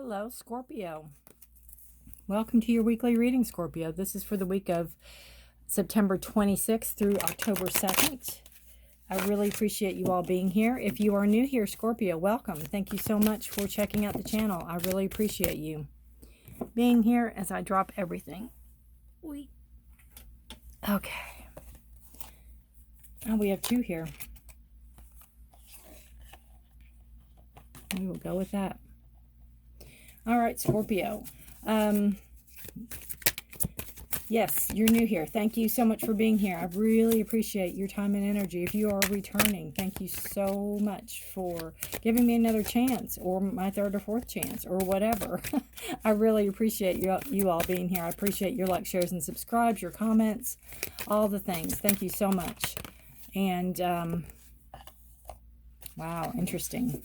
Hello, Scorpio. Welcome to your weekly reading, Scorpio. This is for the week of September 26th through October 2nd. I really appreciate you all being here. If you are new here, Scorpio, welcome. Thank you so much for checking out the channel. I really appreciate you being here as I drop everything. Okay. Oh, we have two here. We will go with that. All right, Scorpio. Yes, you're new here. Thank you so much for being here. I really appreciate your time and energy. If you are returning, thank you so much for giving me another chance, or my third or fourth chance, or whatever. I really appreciate you all being here. I appreciate your likes, shares, and subscribes, your comments, all the things. Thank you so much. And, wow, interesting.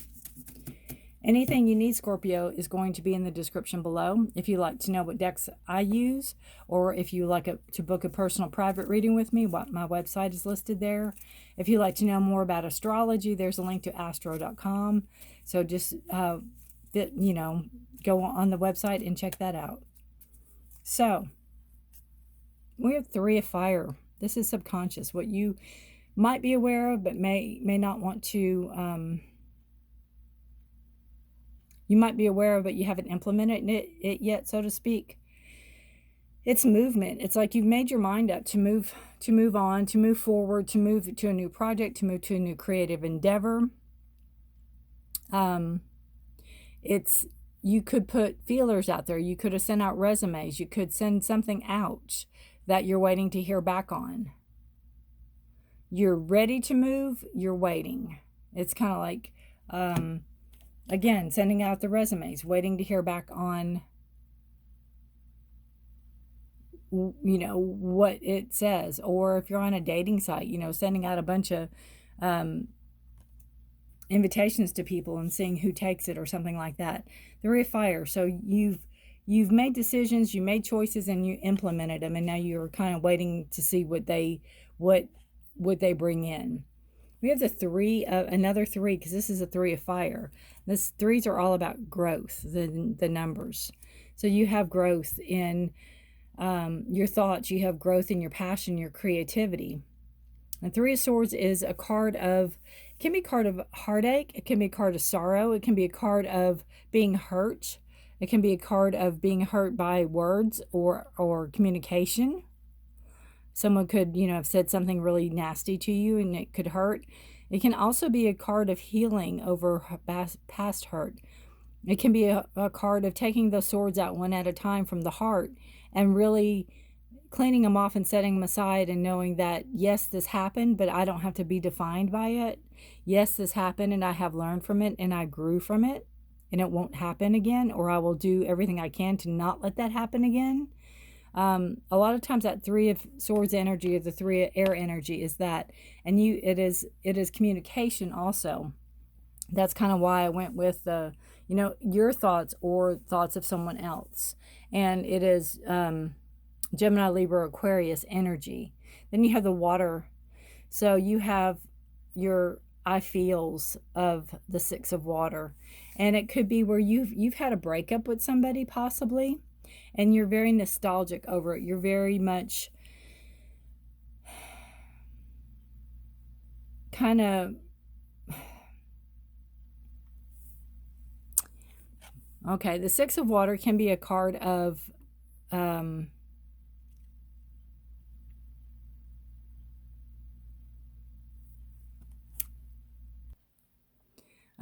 Anything you need, Scorpio, is going to be in the description below. If you like to know what decks I use, or if you like to book a personal private reading with me, my website is listed there. If you like to know more about astrology, there's a link to astro.com. So just, go on the website and check that out. So, we have Three of Fire. This is subconscious. What you might be aware of, but may not want to... you might be aware of it, you haven't implemented it yet, so to speak. It's movement. It's like you've made your mind up to move on, to move forward, to move to a new project, to move to a new creative endeavor. You could put feelers out there. You could have sent out resumes. You could send something out that you're waiting to hear back on. You're ready to move. You're waiting. It's kind of like... again, sending out the resumes, waiting to hear back on, what it says. Or if you're on a dating site, sending out a bunch of invitations to people and seeing who takes it or something like that. Three of Fire. So you've made decisions, you made choices, and you implemented them, and now you're kind of waiting to see what they bring in. We have the three, another three, because this is a Three of Fire. This threes are all about growth, the numbers. So you have growth in your thoughts, you have growth in your passion, your creativity. And Three of Swords is a card of, it can be a card of heartache, it can be a card of sorrow, it can be a card of being hurt, it can be a card of being hurt by words or communication. Someone could, have said something really nasty to you and it could hurt. It can also be a card of healing over past hurt. It can be a card of taking those swords out one at a time from the heart and really cleaning them off and setting them aside and knowing that, yes, this happened, but I don't have to be defined by it. Yes, this happened and I have learned from it and I grew from it and it won't happen again, or I will do everything I can to not let that happen again. A lot of times that Three of Swords energy, or the Three of Air energy, is that, and it is communication also. That's kind of why I went with the, your thoughts or thoughts of someone else. And it is Gemini, Libra, Aquarius energy. Then you have the water. So you have your I feels of the Six of Water. And it could be where you've had a breakup with somebody possibly. And you're very nostalgic over it. You're very much kind of... Okay, the Six of Water can be a card of a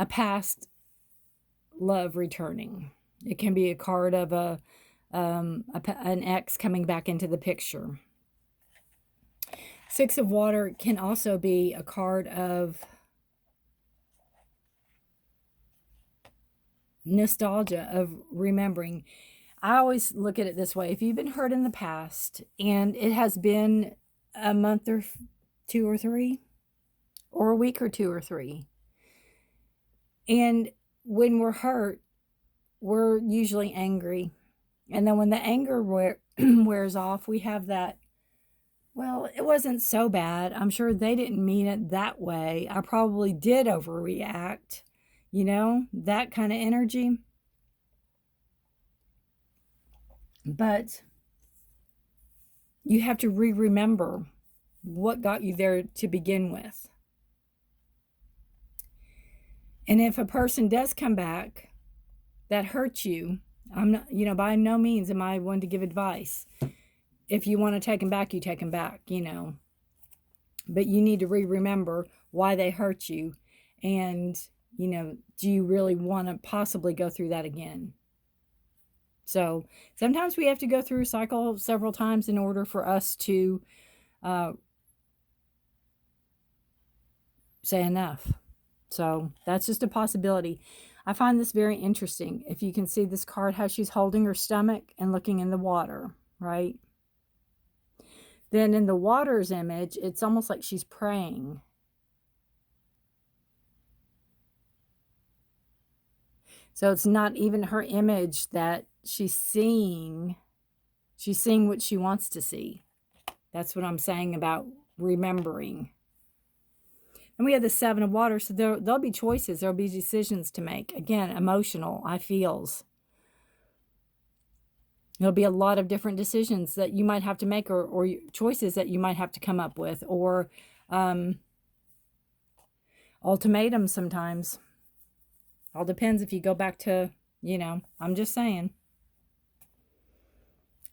past love returning. It can be a card of an ex coming back into the picture. Six of Water can also be a card of nostalgia, of remembering. I always look at it this way. If you've been hurt in the past and it has been a month or two or three, or a week or two or three, and when we're hurt, we're usually angry. And then when the anger wears off, we have that, well, it wasn't so bad. I'm sure they didn't mean it that way. I probably did overreact, that kind of energy. But you have to remember what got you there to begin with. And if a person does come back that hurts you, I'm not, by no means am I one to give advice. If you want to take them back, you take them back, But you need to remember why they hurt you. And, do you really want to possibly go through that again? So sometimes we have to go through a cycle several times in order for us to say enough. So that's just a possibility. I find this very interesting. If you can see this card, how she's holding her stomach and looking in the water, right? Then in the water's image, it's almost like she's praying. So it's not even her image that she's seeing. She's seeing what she wants to see. That's what I'm saying about remembering. And we have the Seven of Water, so there'll be choices. There'll be decisions to make. Again, emotional, I feels. There'll be a lot of different decisions that you might have to make, or choices that you might have to come up with, or ultimatums sometimes. All depends if you go back to, I'm just saying.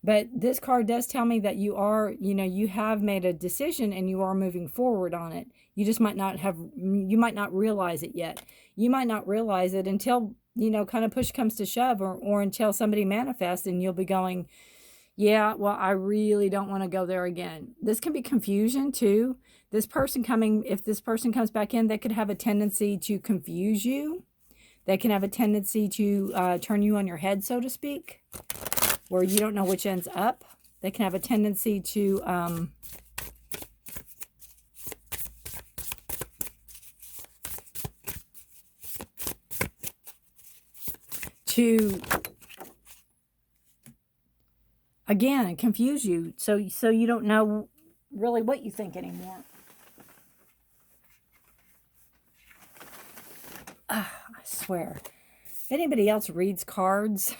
But this card does tell me that you are, you have made a decision and you are moving forward on it. You just might not realize it yet. You might not realize it until, kind of push comes to shove, or until somebody manifests and you'll be going, yeah, well, I really don't want to go there again. This can be confusion too. If this person comes back in, they could have a tendency to confuse you. They can have a tendency to turn you on your head, so to speak, where you don't know which end's up. They can have a tendency to again confuse you, so you don't know really what you think anymore. I swear, if anybody else reads cards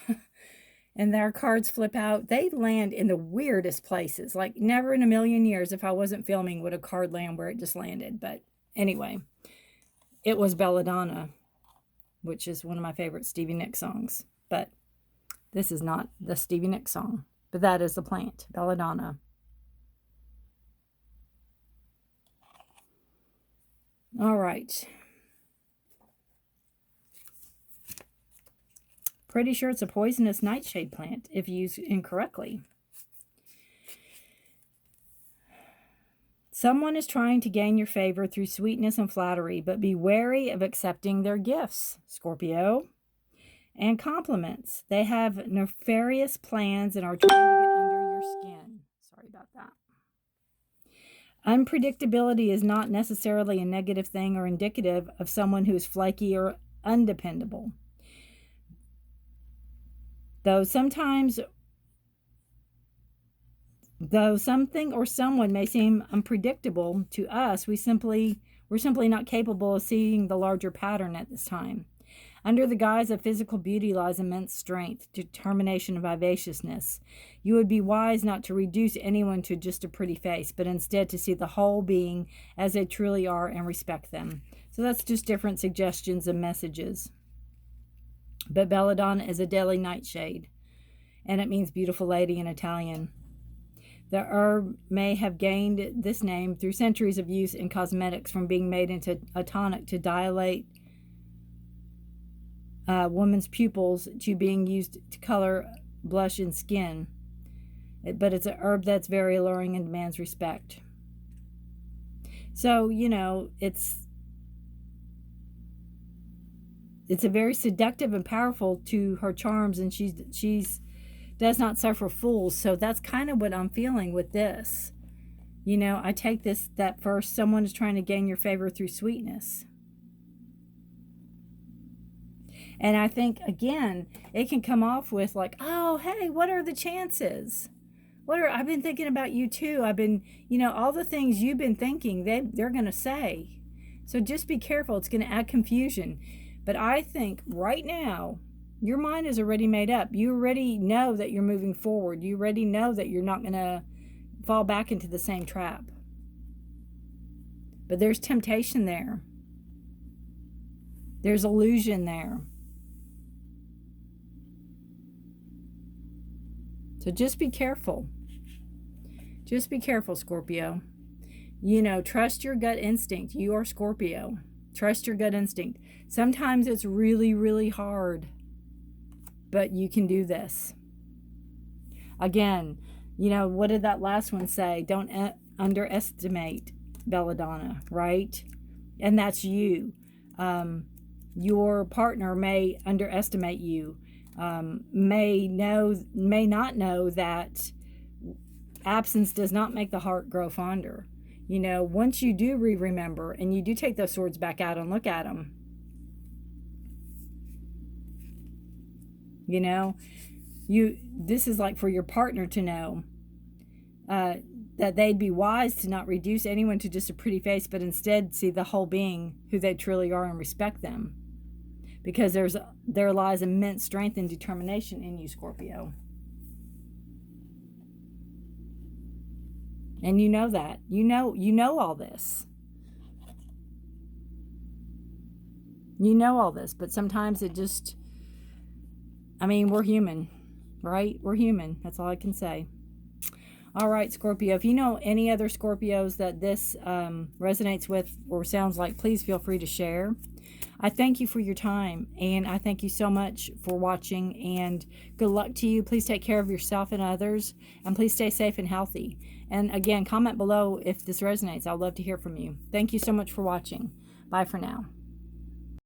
and their cards flip out, they land in the weirdest places. Like, never in a million years, if I wasn't filming, would a card land where it just landed. But anyway, it was Belladonna, which is one of my favorite Stevie Nicks songs. But this is not the Stevie Nicks song, but that is the plant, Belladonna. All right. Pretty sure it's a poisonous nightshade plant if used incorrectly. Someone is trying to gain your favor through sweetness and flattery, but be wary of accepting their gifts, Scorpio, and compliments. They have nefarious plans and are trying to get under your skin. Sorry about that. Unpredictability is not necessarily a negative thing or indicative of someone who is flaky or undependable. Though something or someone may seem unpredictable to us, we're simply not capable of seeing the larger pattern at this time. Under the guise of physical beauty lies immense strength, determination, and vivaciousness. You would be wise not to reduce anyone to just a pretty face, but instead to see the whole being as they truly are and respect them. So that's just different suggestions and messages. But Belladonna is a deadly nightshade, and it means beautiful lady in Italian. The herb may have gained this name through centuries of use in cosmetics, from being made into a tonic to dilate women's pupils to being used to color blush and skin. But it's a herb that's very alluring and demands respect. So, it's a very seductive and powerful to her charms, and she's does not suffer fools. So that's kind of what I'm feeling with this. I take that first, someone is trying to gain your favor through sweetness. And I think, again, it can come off with like, oh, hey, what are the chances? I've been thinking about you too. I've been, all the things you've been thinking, they're going to say. So just be careful. It's going to add confusion. But I think right now, Your mind is already made up. You already know that you're moving forward. You already know that you're not going to fall back into the same trap. But there's temptation there. There's illusion there. So just be careful. Just be careful, Scorpio. You know, trust your gut instinct. You are Scorpio. Trust your gut instinct. Sometimes it's really, really hard, but you can do this. Again, you know, what did that last one say? Don't underestimate belladonna, right? And that's you. Your partner may underestimate you, may not know that absence does not make the heart grow fonder. You know, once you do remember and you do take those swords back out and look at them, you know, this is like for your partner to know that they'd be wise to not reduce anyone to just a pretty face, but instead see the whole being who they truly are and respect them. Because there lies immense strength and determination in you, Scorpio. And you know that. You know all this. You know all this, but sometimes it just, I mean, we're human, right? We're human. That's all I can say. All right, Scorpio. If you know any other Scorpios that this resonates with or sounds like, please feel free to share. I thank you for your time, and I thank you so much for watching, and good luck to you. Please take care of yourself and others, and please stay safe and healthy. And again, comment below if this resonates. I'd love to hear from you. Thank you so much for watching. Bye for now.